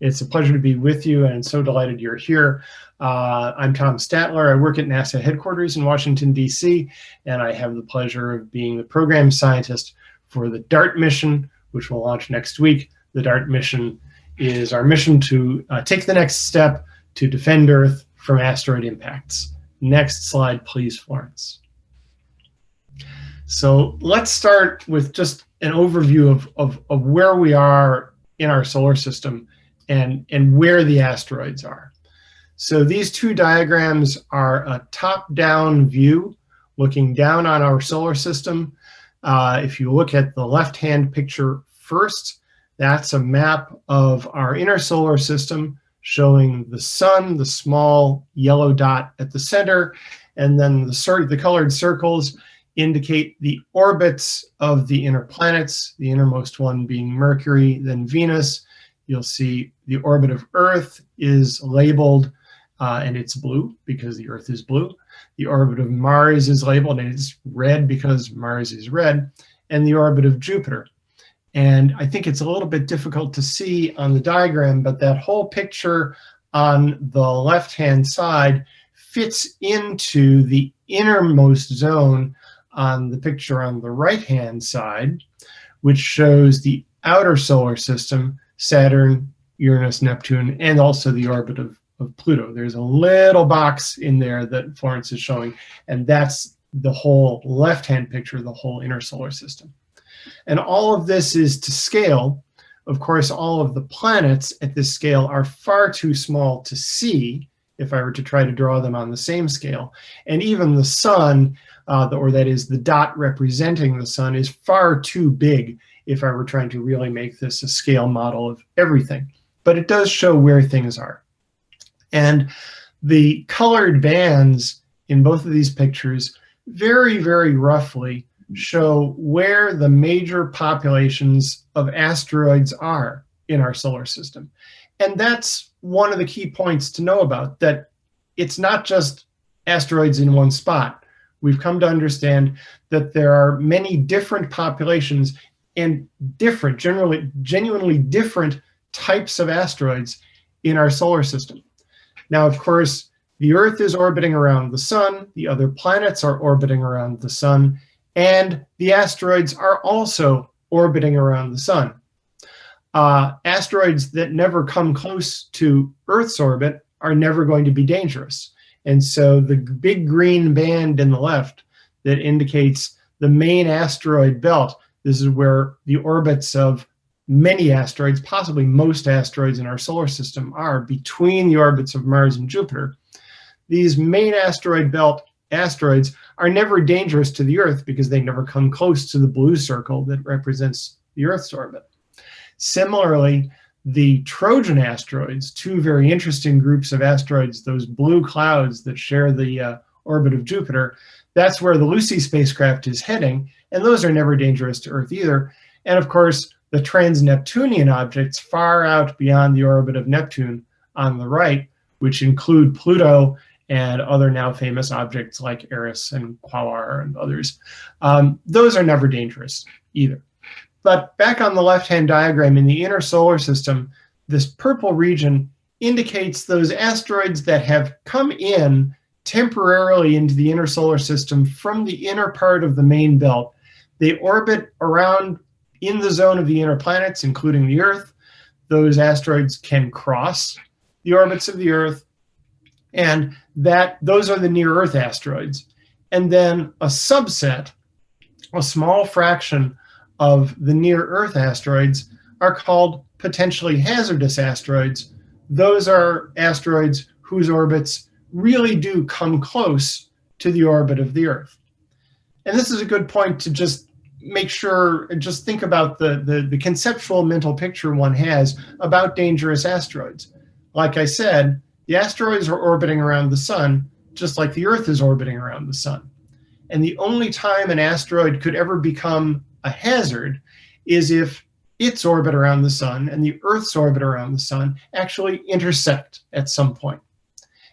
It's a pleasure to be with you, and so delighted you're here. I'm Tom Statler. I work at NASA headquarters in Washington, D.C., and I have the pleasure of being the program scientist for the DART mission, which will launch next week. The DART mission is our mission to take the next step to defend Earth from asteroid impacts. Next slide, please, Florence. So let's start with just an overview of where we are in our solar system and where the asteroids are. So these two diagrams are a top-down view looking down on our solar system. If you look at the left-hand picture first, that's a map of our inner solar system showing the sun, the small yellow dot at the center, and then the colored circles indicate the orbits of the inner planets, the innermost one being Mercury, then Venus. You'll see the orbit of Earth is labeled and it's blue because the Earth is blue. The orbit of Mars is labeled and it's red because Mars is red, and the orbit of Jupiter. And I think it's a little bit difficult to see on the diagram, but that whole picture on the left-hand side fits into the innermost zone on the picture on the right-hand side, which shows the outer solar system, Saturn, Uranus, Neptune, and also the orbit of Pluto. There's a little box in there that Florence is showing, and that's the whole left-hand picture, the whole inner solar system. And all of this is to scale. Of course, all of the planets at this scale are far too small to see if I were to try to draw them on the same scale. And even the sun, or that is the dot representing the sun, is far too big if I were trying to really make this a scale model of everything. But it does show where things are. And the colored bands in both of these pictures very, very roughly show where the major populations of asteroids are in our solar system. And that's one of the key points to know about, that it's not just asteroids in one spot. We've come to understand that there are many different populations and different, genuinely different types of asteroids in our solar system. Now, of course, the Earth is orbiting around the sun, the other planets are orbiting around the sun, and the asteroids are also orbiting around the sun. Asteroids that never come close to Earth's orbit are never going to be dangerous. And so the big green band in the left that indicates the main asteroid belt, this is where the orbits of many asteroids, possibly most asteroids in our solar system, are between the orbits of Mars and Jupiter. These main asteroid belt asteroids are never dangerous to the Earth because they never come close to the blue circle that represents the Earth's orbit. Similarly, the Trojan asteroids, two very interesting groups of asteroids, those blue clouds that share the orbit of Jupiter, that's where the Lucy spacecraft is heading, and those are never dangerous to Earth either. And of course, the trans-Neptunian objects far out beyond the orbit of Neptune on the right, which include Pluto and other now famous objects like Eris and Quaoar and others, those are never dangerous either. But back on the left-hand diagram, in the inner solar system, this purple region indicates those asteroids that have come in temporarily into the inner solar system from the inner part of the main belt. They orbit around in the zone of the inner planets, including the Earth. Those asteroids can cross the orbits of the Earth, and those are the near-Earth asteroids. And then a subset, a small fraction of the near-Earth asteroids, are called potentially hazardous asteroids. Those are asteroids whose orbits really do come close to the orbit of the Earth. And this is a good point to just make sure, just think about the conceptual mental picture one has about dangerous asteroids. Like I said, the asteroids are orbiting around the sun, just like the Earth is orbiting around the sun. And the only time an asteroid could ever become a hazard is if its orbit around the sun and the Earth's orbit around the sun actually intersect at some point.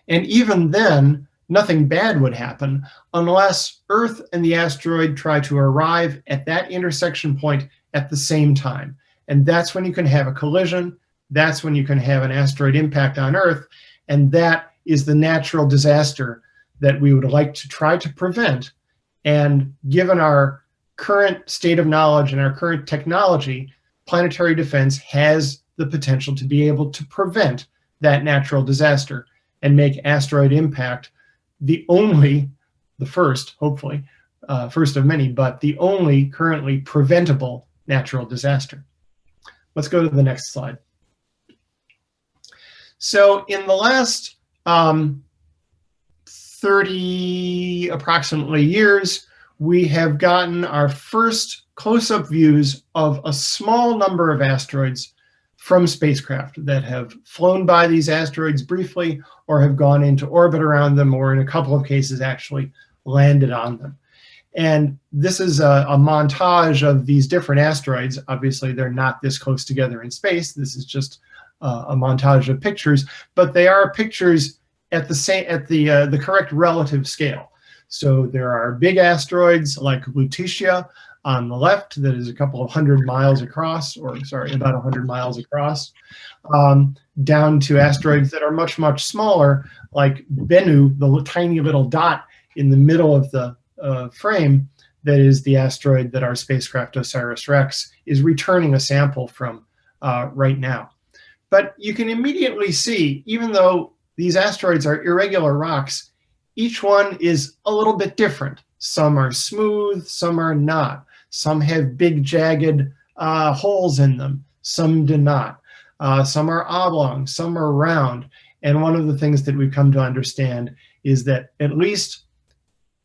And even then, nothing bad would happen unless Earth and the asteroid try to arrive at that intersection point at the same time. And that's when you can have a collision. that's when you can have an asteroid impact on Earth, and that is the natural disaster that we would like to try to prevent. And given our current state of knowledge and our current technology, Planetary Defense has the potential to be able to prevent that natural disaster and make asteroid impact the first, hopefully, first of many, but the only currently preventable natural disaster. Let's go to the next slide. So in the last 30 approximately years, we have gotten our first close-up views of a small number of asteroids from spacecraft that have flown by these asteroids briefly or have gone into orbit around them, or in a couple of cases actually landed on them. And this is a montage of these different asteroids. Obviously, they're not this close together in space. This is just a montage of pictures, but they are pictures at the correct relative scale. So there are big asteroids like Lutetia on the left that is a couple of 100 miles across, or sorry, about 100 miles across, down to asteroids that are much, much smaller, like Bennu, the tiny little dot in the middle of the frame. That is the asteroid that our spacecraft OSIRIS-REx is returning a sample from right now. But you can immediately see, even though these asteroids are irregular rocks, each one is a little bit different. Some are smooth, some are not. Some have big jagged holes in them, some do not. Some are oblong, some are round. And one of the things that we've come to understand is that at least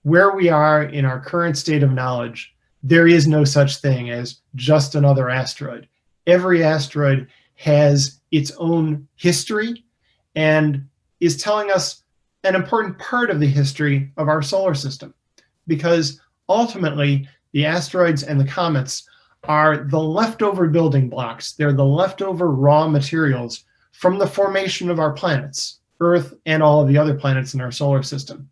where we are in our current state of knowledge, there is no such thing as just another asteroid. Every asteroid has its own history and is telling us an important part of the history of our solar system, because ultimately the asteroids and the comets are the leftover building blocks. They're the leftover raw materials from the formation of our planets, Earth and all of the other planets in our solar system.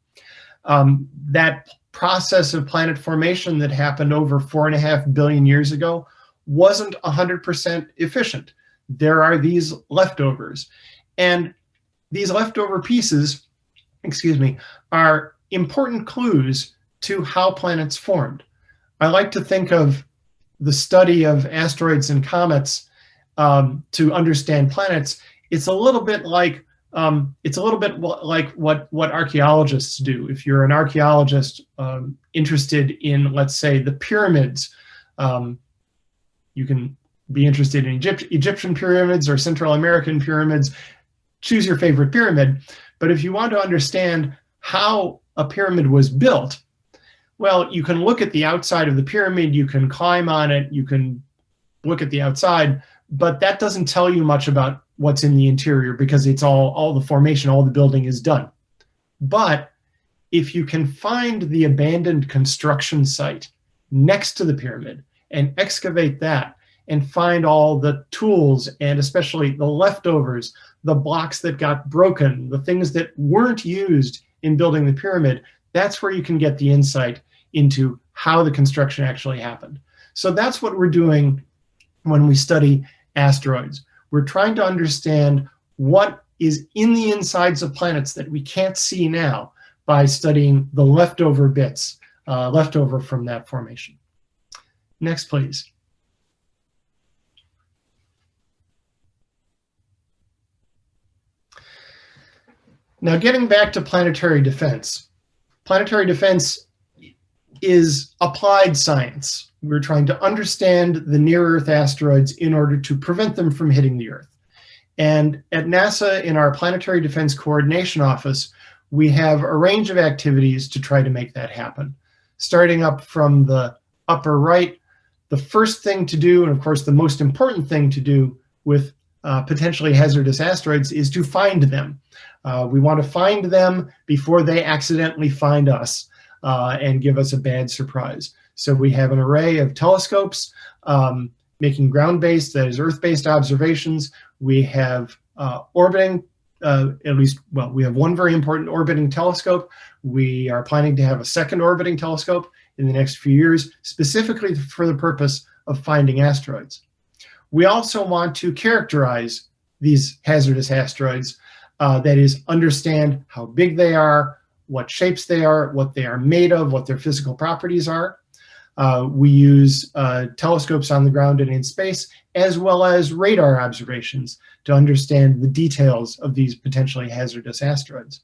That process of planet formation that happened over 4.5 billion years ago wasn't 100% efficient. There are these leftovers, and these leftover pieces, are important clues to how planets formed. I like to think of the study of asteroids and comets to understand planets. It's a little bit like what archaeologists do. If you're an archaeologist interested in, let's say, the pyramids, you can be interested in Egyptian pyramids or Central American pyramids. Choose your favorite pyramid. But if you want to understand how a pyramid was built, well, you can look at the outside of the pyramid, you can climb on it, you can look at the outside, but that doesn't tell you much about what's in the interior, because it's all the formation, all the building is done. But if you can find the abandoned construction site next to the pyramid and excavate that and find all the tools and especially the leftovers, the blocks that got broken, the things that weren't used in building the pyramid, that's where you can get the insight into how the construction actually happened. So that's what we're doing when we study asteroids. We're trying to understand what is in the insides of planets that we can't see now by studying the leftover bits left over from that formation. Next, please. Now, getting back to planetary defense. Planetary defense is applied science. We're trying to understand the near-Earth asteroids in order to prevent them from hitting the Earth. And at NASA, in our Planetary Defense Coordination Office, we have a range of activities to try to make that happen. Starting up from the upper right, the first thing to do, and of course the most important thing to do with potentially hazardous asteroids, is to find them. We want to find them before they accidentally find us and give us a bad surprise. So we have an array of telescopes making ground-based, that is Earth-based observations. We have orbiting, we have one very important orbiting telescope. We are planning to have a second orbiting telescope in the next few years, specifically for the purpose of finding asteroids. We also want to characterize these hazardous asteroids. That is, understand how big they are, what shapes they are, what they are made of, what their physical properties are. We use telescopes on the ground and in space, as well as radar observations to understand the details of these potentially hazardous asteroids.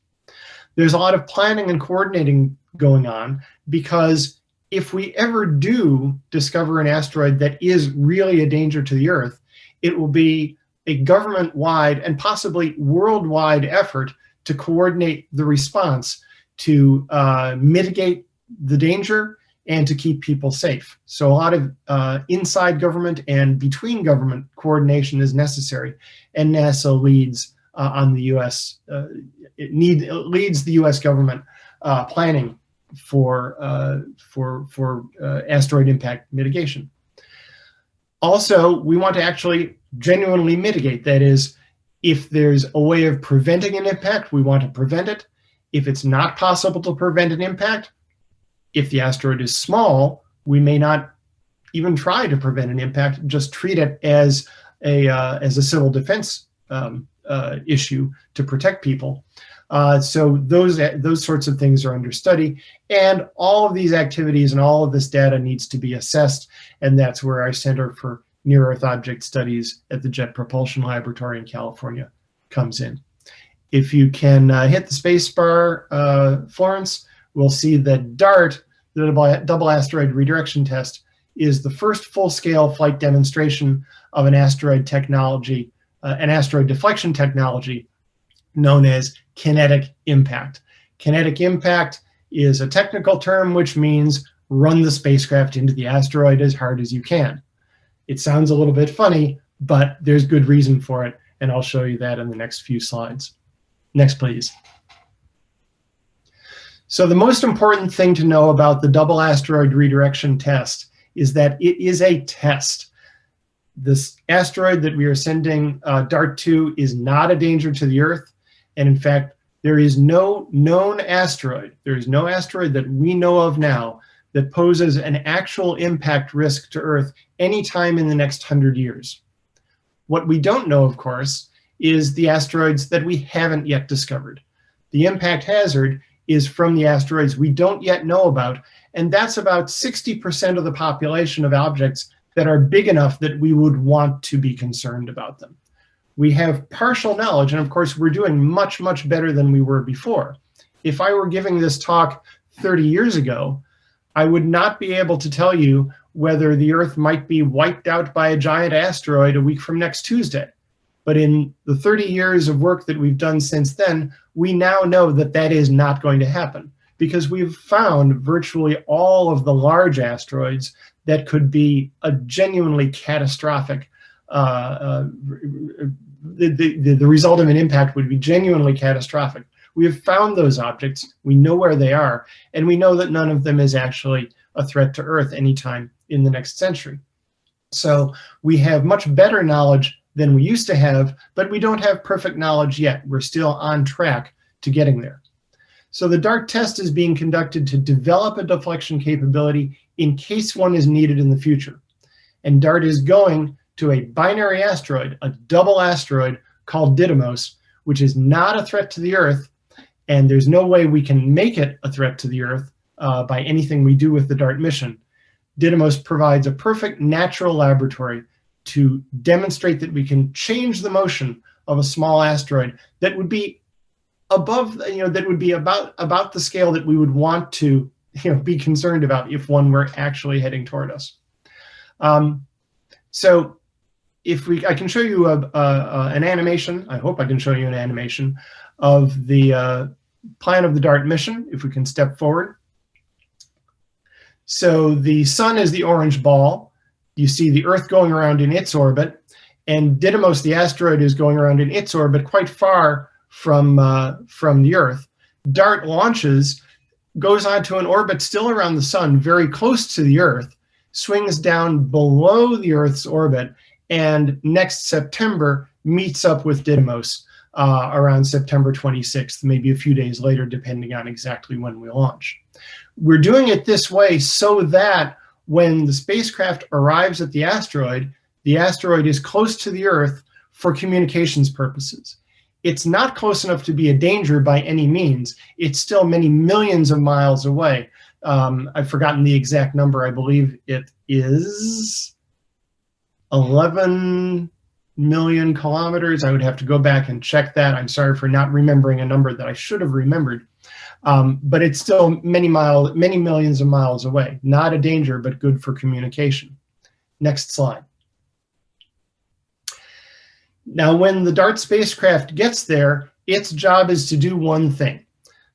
There's a lot of planning and coordinating going on, because if we ever do discover an asteroid that is really a danger to the Earth, it will be a government-wide and possibly worldwide effort to coordinate the response to mitigate the danger and to keep people safe. So a lot of inside government and between government coordination is necessary, and NASA leads on the U.S. Leads the U.S. government planning for asteroid impact mitigation. Also, we want to actually genuinely mitigate. That is, if there's a way of preventing an impact, we want to prevent it. If it's not possible to prevent an impact, if the asteroid is small, we may not even try to prevent an impact, just treat it as a civil defense issue to protect people. So those sorts of things are under study, and all of these activities and all of this data needs to be assessed, and that's where our Center for Near-Earth Object Studies at the Jet Propulsion Laboratory in California comes in. If you can hit the space bar, Florence, we'll see that DART, the Double Asteroid Redirection Test, is the first full-scale flight demonstration of an asteroid technology, an asteroid deflection technology known as kinetic impact. Kinetic impact is a technical term which means run the spacecraft into the asteroid as hard as you can. It sounds a little bit funny, but there's good reason for it, and I'll show you that in the next few slides. Next, please. So the most important thing to know about the Double Asteroid Redirection Test is that it is a test. This asteroid that we are sending DART to is not a danger to the Earth. And in fact, there is no known asteroid. There is no asteroid that we know of now that poses an actual impact risk to Earth anytime in the next 100 years. What we don't know, of course, is the asteroids that we haven't yet discovered. The impact hazard is from the asteroids we don't yet know about, and that's about 60% of the population of objects that are big enough that we would want to be concerned about them. We have partial knowledge, and of course we're doing much, much better than we were before. If I were giving this talk 30 years ago, I would not be able to tell you whether the Earth might be wiped out by a giant asteroid a week from next Tuesday. But in the 30 years of work that we've done since then, we now know that that is not going to happen, because we've found virtually all of the large asteroids that could be a genuinely catastrophic, the result of an impact would be genuinely catastrophic. We have found those objects, we know where they are, and we know that none of them is actually a threat to Earth anytime in the next century. So we have much better knowledge than we used to have, but we don't have perfect knowledge yet. We're still on track to getting there. So the DART test is being conducted to develop a deflection capability in case one is needed in the future. And DART is going to a binary asteroid, a double asteroid called Didymos, which is not a threat to the Earth, and there's no way we can make it a threat to the Earth by anything we do with the DART mission. Didymos provides a perfect natural laboratory to demonstrate that we can change the motion of a small asteroid that would be above, that would be about the scale that we would want to, be concerned about if one were actually heading toward us. So I can show you an animation. I hope I can show you an animation of the plan of the DART mission, if we can step forward. So the sun is the orange ball. You see the Earth going around in its orbit, and Didymos, the asteroid, is going around in its orbit quite far from the Earth. DART launches, goes onto an orbit still around the sun, very close to the Earth, swings down below the Earth's orbit, and next September meets up with Didymos around September 26th, maybe a few days later, depending on exactly when we launch. We're doing it this way so that when the spacecraft arrives at the asteroid is close to the Earth for communications purposes. It's not close enough to be a danger by any means. It's still many millions of miles away. I've forgotten the exact number. I believe it is 11 million kilometers. I would have to go back and check that. I'm sorry for not remembering a number that I should have remembered. But it's still many millions of miles away. Not a danger, but good for communication. Next slide. Now, when the DART spacecraft gets there, its job is to do one thing.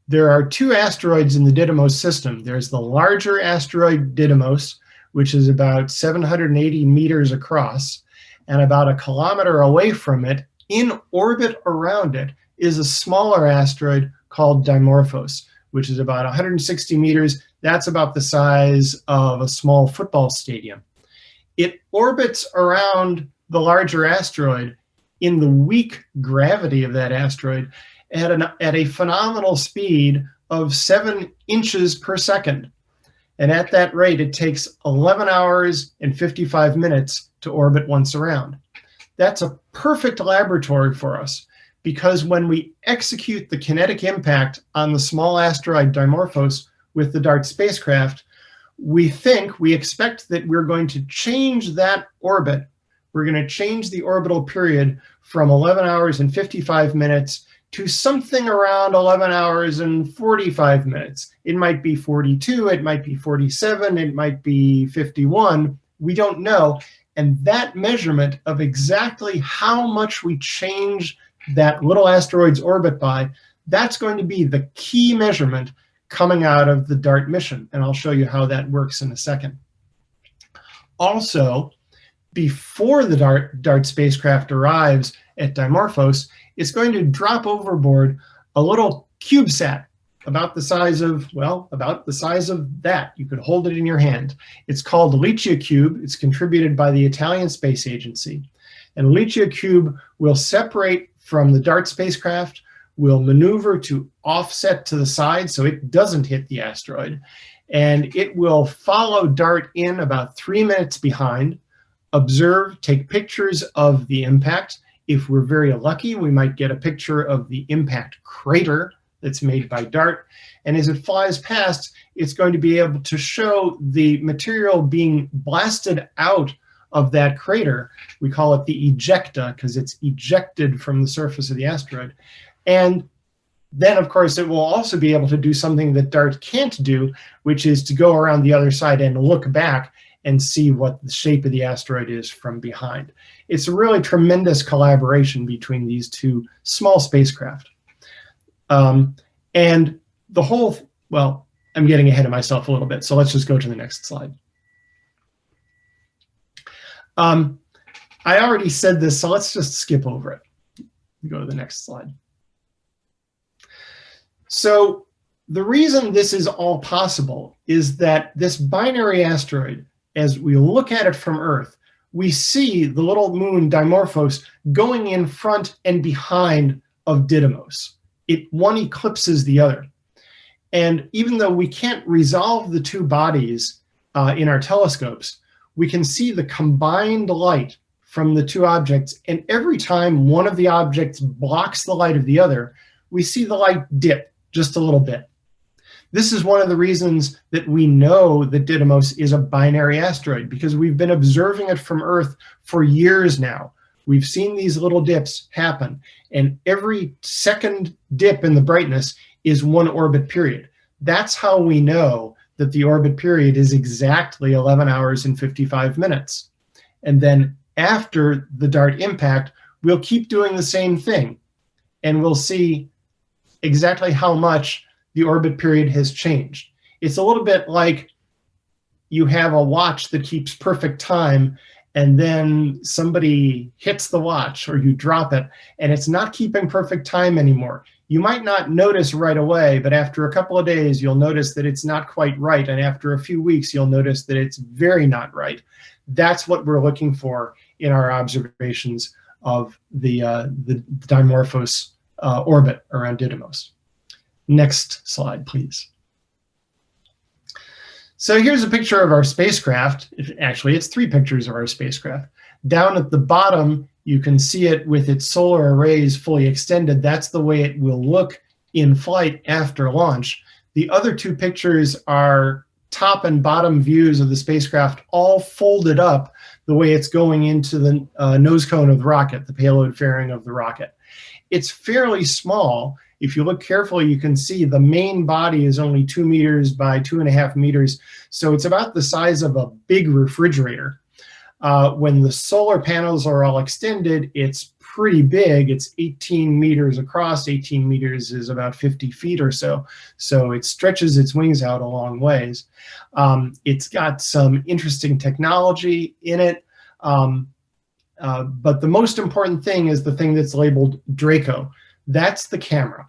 There are two asteroids in the Didymos system. There's the larger asteroid Didymos, which is about 780 meters across, and about a kilometer away from it, in orbit around it, is a smaller asteroid called dimorphose, which is about 160 meters. That's about the size of a small football stadium. It orbits around the larger asteroid in the weak gravity of that asteroid at a phenomenal speed of 7 inches per second. And at that rate, it takes 11 hours and 55 minutes to orbit once around. That's a perfect laboratory for us, because when we execute the kinetic impact on the small asteroid dimorphose with the DART spacecraft, we expect that we're going to change that orbit. We're going to change the orbital period from 11 hours and 55 minutes to something around 11 hours and 45 minutes. It might be 42, it might be 47, it might be 51. We don't know. And that measurement of exactly how much we change that little asteroid's orbit by, that's going to be the key measurement coming out of the DART mission. And I'll show you how that works in a second. Also, before the DART spacecraft arrives at dimorphose, it's going to drop overboard a little CubeSat about the size of, well, about the size of that. You could hold it in your hand. It's called LiCiaCube. It's contributed by the Italian Space Agency. And LiCiaCube will separate from the DART spacecraft, will maneuver to offset to the side so it doesn't hit the asteroid. And it will follow DART in about 3 minutes behind, observe, take pictures of the impact. If we're very lucky, we might get a picture of the impact crater that's made by DART. And as it flies past, it's going to be able to show the material being blasted out of that crater. We call it the ejecta because it's ejected from the surface of the asteroid. And then, of course, it will also be able to do something that DART can't do, which is to go around the other side and look back and see what the shape of the asteroid is from behind. It's a really tremendous collaboration between these two small spacecraft. And the whole, well, I'm getting ahead of myself a little bit, so let's just go to the next slide. I already said this, so let's just skip over it. Go to the next slide. So the reason this is all possible is that this binary asteroid, as we look at it from Earth, we see the little moon dimorphose going in front and behind of Didymos. One eclipses the other. And even though we can't resolve the two bodies in our telescopes, we can see the combined light from the two objects. And every time one of the objects blocks the light of the other, we see the light dip just a little bit. This is one of the reasons that we know that Didymos is a binary asteroid, because we've been observing it from Earth for years now. We've seen these little dips happen, and every second dip in the brightness is one orbit period. That's how we know that the orbit period is exactly 11 hours and 55 minutes. And then after the DART impact, we'll keep doing the same thing, and we'll see exactly how much the orbit period has changed. It's a little bit like you have a watch that keeps perfect time, and then somebody hits the watch or you drop it and it's not keeping perfect time anymore. You might not notice right away, but after a couple of days, you'll notice that it's not quite right. And after a few weeks, you'll notice that it's very not right. That's what we're looking for in our observations of the dimorphose orbit around Didymos. Next slide, please. So here's a picture of our spacecraft. Actually, it's 3 pictures of our spacecraft. Down at the bottom You can see it with its solar arrays fully extended. That's the way it will look in flight after launch. The other two pictures are top and bottom views of the spacecraft all folded up the way it's going into the nose cone of the rocket, the payload fairing of the rocket. It's fairly small. If you look carefully, you can see the main body is only 2 meters by 2.5 meters. So it's about the size of a big refrigerator. When the solar panels are all extended, it's pretty big. It's 18 meters across. 18 meters is about 50 feet or so. So it stretches its wings out a long ways. It's got some interesting technology in it. But the most important thing is the thing that's labeled Draco. That's the camera.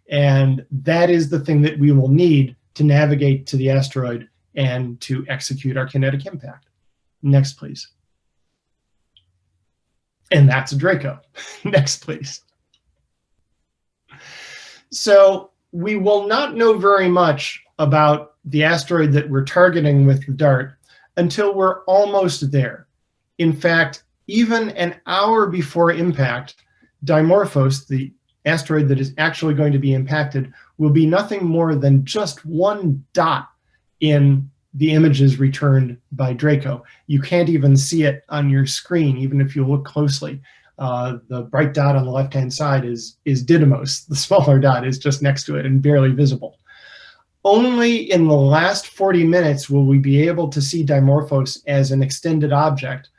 And that is the thing that we will need to navigate to the asteroid and to execute our kinetic impact. Next, please. And that's a Draco. Next, please. So we will not know very much about the asteroid that we're targeting with the DART until we're almost there. In fact, even an hour before impact, dimorphose, the asteroid that is actually going to be impacted, will be nothing more than just one dot in the images returned by Draco. You can't even see it on your screen, even if you look closely. The bright dot on the left-hand side is Didymos. The smaller dot is just next to it and barely visible. Only in the last 40 minutes will we be able to see dimorphose as an extended object.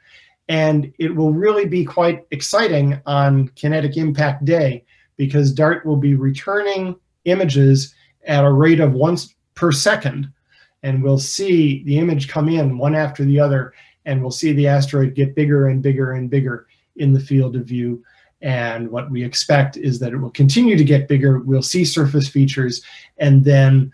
And it will really be quite exciting on kinetic impact day, because DART will be returning images at a rate of once per second. And we'll see the image come in one after the other, and we'll see the asteroid get bigger and bigger and bigger in the field of view. And what we expect is that it will continue to get bigger. We'll see surface features, and then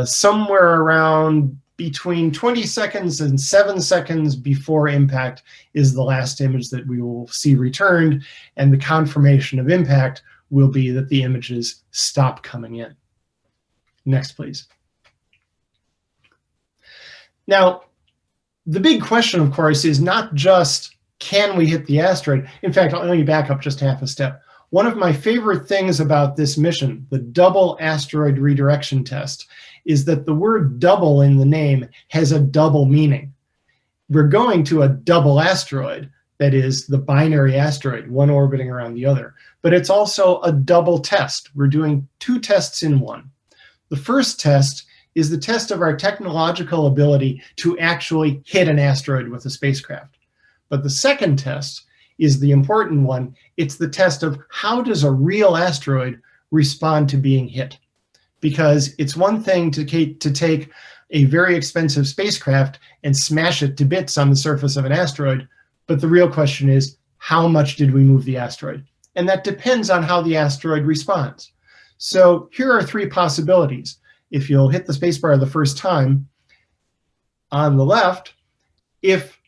somewhere around between 20 seconds and 7 seconds before impact is the last image that we will see returned, and the confirmation of impact will be that the images stop coming in. Next, please. Now, the big question, of course, is not just can we hit the asteroid. In fact, let me back up just half a step. One of my favorite things about this mission, the Double Asteroid Redirection Test, is that the word double in the name has a double meaning. We're going to a double asteroid, that is the binary asteroid, one orbiting around the other. But it's also a double test. We're doing two tests in one. The first test is the test of our technological ability to actually hit an asteroid with a spacecraft. But the second test is the important one. It's the test of how does a real asteroid respond to being hit. Because it's one thing to take a very expensive spacecraft and smash it to bits on the surface of an asteroid, but the real question is, how much did we move the asteroid? And that depends on how the asteroid responds. So here are three possibilities. If you'll hit the spacebar the first time, on the left, if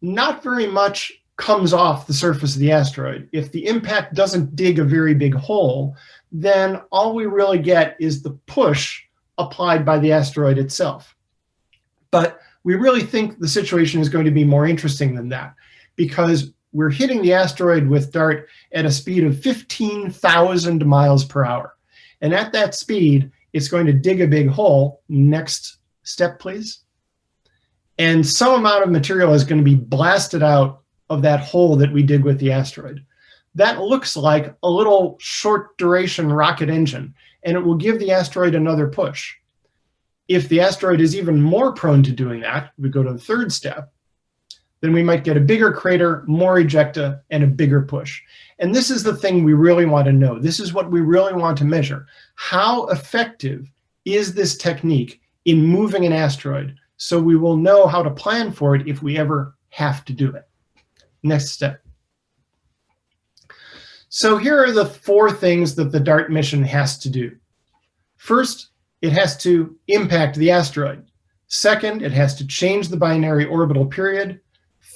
not very much comes off the surface of the asteroid, if the impact doesn't dig a very big hole, then all we really get is the push applied by the asteroid itself. But we really think the situation is going to be more interesting than that, because we're hitting the asteroid with DART at a speed of 15,000 miles per hour. And at that speed, it's going to dig a big hole. Next step, please. And some amount of material is going to be blasted out of that hole that we dig with the asteroid. That looks like a little short duration rocket engine, and it will give the asteroid another push. If the asteroid is even more prone to doing that, we go to the third step, then we might get a bigger crater, more ejecta, and a bigger push. And this is the thing we really want to know. This is what we really want to measure. How effective is this technique in moving an asteroid, so we will know how to plan for it if we ever have to do it. Next step. So here are the four things that the DART mission has to do. First, it has to impact the asteroid. Second, it has to change the binary orbital period.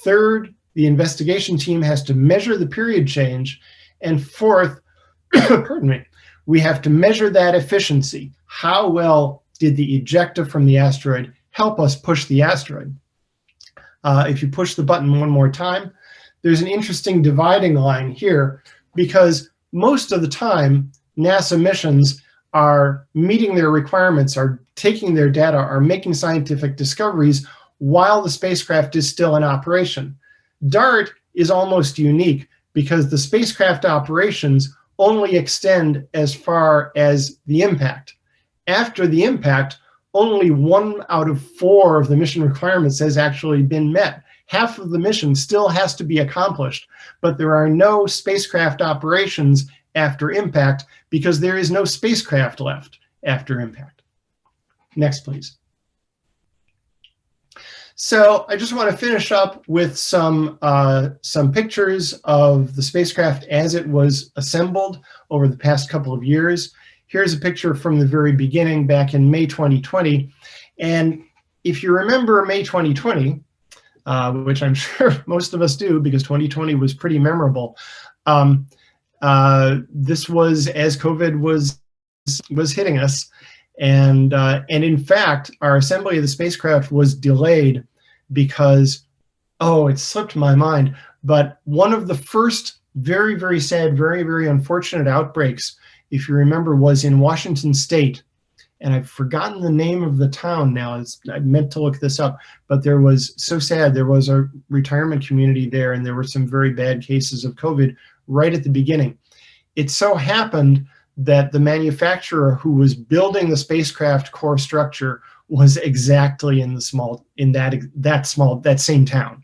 Third, the investigation team has to measure the period change. And fourth, pardon me, we have to measure that efficiency. How well did the ejecta from the asteroid help us push the asteroid? If you push the button one more time, there's an interesting dividing line here, because most of the time, NASA missions are meeting their requirements, are taking their data, are making scientific discoveries while the spacecraft is still in operation. DART is almost unique because the spacecraft operations only extend as far as the impact. After the impact, only 1 out of 4 of the mission requirements has actually been met. Half of the mission still has to be accomplished, but there are no spacecraft operations after impact because there is no spacecraft left after impact. Next, please. So I just want to finish up with some pictures of the spacecraft as it was assembled over the past couple of years. Here's a picture from the very beginning back in May 2020. And if you remember May 2020, which I'm sure most of us do because 2020 was pretty memorable, this was as COVID was hitting us. And in fact, our assembly of the spacecraft was delayed because, oh, it slipped my mind, but one of the first very, very sad, very, very unfortunate outbreaks, if you remember, was in Washington State. And I've forgotten the name of the town now. I meant to look this up, but there was, so sad, there was a retirement community there, and there were some very bad cases of COVID right at the beginning. It so happened that the manufacturer who was building the spacecraft core structure was exactly in that same town,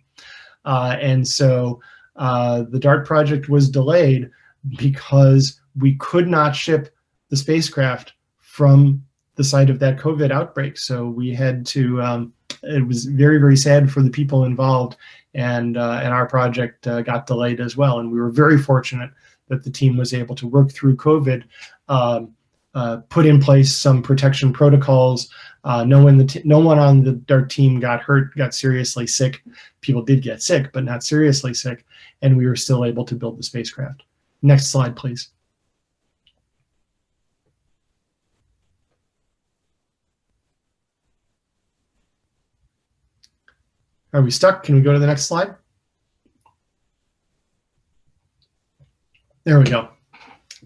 and so the DART project was delayed because we could not ship the spacecraft from the site of that COVID outbreak. So we had to. It was very, very sad for the people involved, and our project got delayed as well. And we were very fortunate that the team was able to work through COVID, put in place some protection protocols. No one on the DART team got hurt, got seriously sick. People did get sick, but not seriously sick, and we were still able to build the spacecraft. Next slide, please. Are we stuck? Can we go to the next slide? There we go.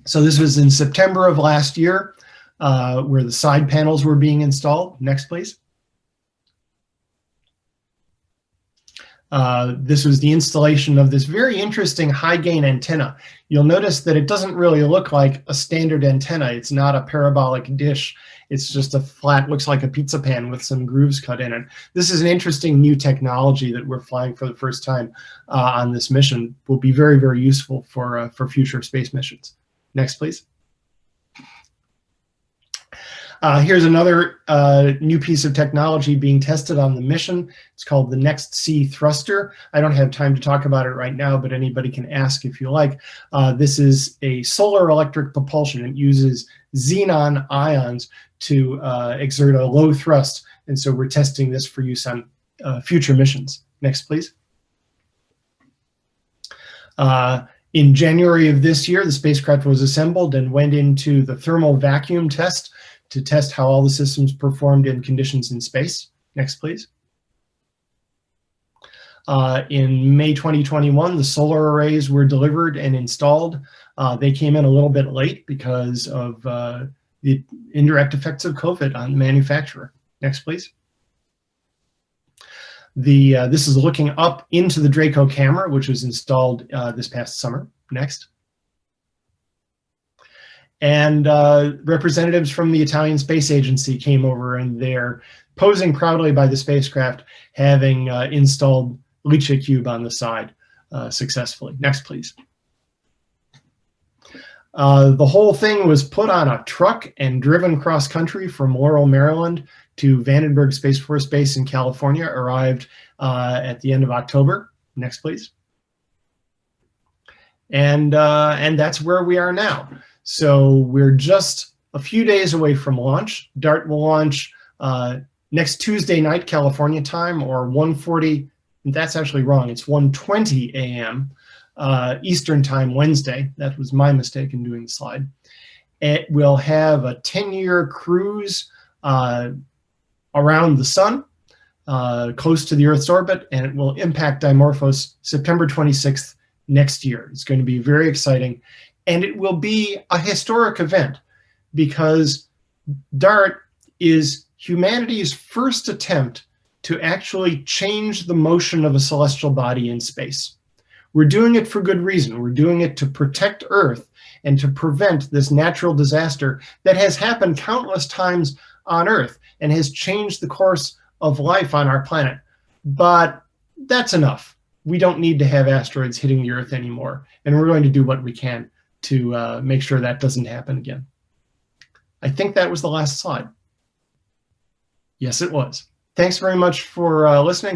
So this was in September of last year, where the side panels were being installed. Next, please. This was the installation of this very interesting high gain antenna. You'll notice that it doesn't really look like a standard antenna. It's not a parabolic dish. It's just a flat, looks like a pizza pan with some grooves cut in it. This is an interesting new technology that we're flying for the first time on this mission. Will be very, very useful for future space missions. Next, please. Here's another new piece of technology being tested on the mission. It's called the Next C thruster. I don't have time to talk about it right now, but anybody can ask if you like. This is a solar electric propulsion. It uses xenon ions to exert a low thrust. And so we're testing this for use on future missions. Next, please. In January of this year, the spacecraft was assembled and went into the thermal vacuum test to test how all the systems performed in conditions in space. Next, please. In May 2021, the solar arrays were delivered and installed. They came in a little bit late because of the indirect effects of COVID on the manufacturer. Next, please. This is looking up into the Draco camera, which was installed this past summer. Next. And representatives from the Italian Space Agency came over, and they're posing proudly by the spacecraft, having installed LiCheCube on the side successfully. Next, please. The whole thing was put on a truck and driven cross country from Laurel, Maryland to Vandenberg Space Force Base in California, arrived at the end of October. Next, please. And that's where we are now. So we're just a few days away from launch. DART will launch next Tuesday night, California time, or 1:40. That's actually wrong. It's 1:20 a.m. Eastern time Wednesday. That was my mistake in doing the slide. It will have a 10-year cruise around the sun. close to the Earth's orbit, and it will impact Dimorphos September 26th next year. It's going to be very exciting, and it will be a historic event because DART is humanity's first attempt to actually change the motion of a celestial body in space. We're doing it for good reason. We're doing it to protect Earth and to prevent this natural disaster that has happened countless times on Earth and has changed the course of life on our planet. But that's enough. We don't need to have asteroids hitting the Earth anymore, and we're going to do what we can to make sure that doesn't happen again. I think that was the last slide. Yes, it was. Thanks very much for listening.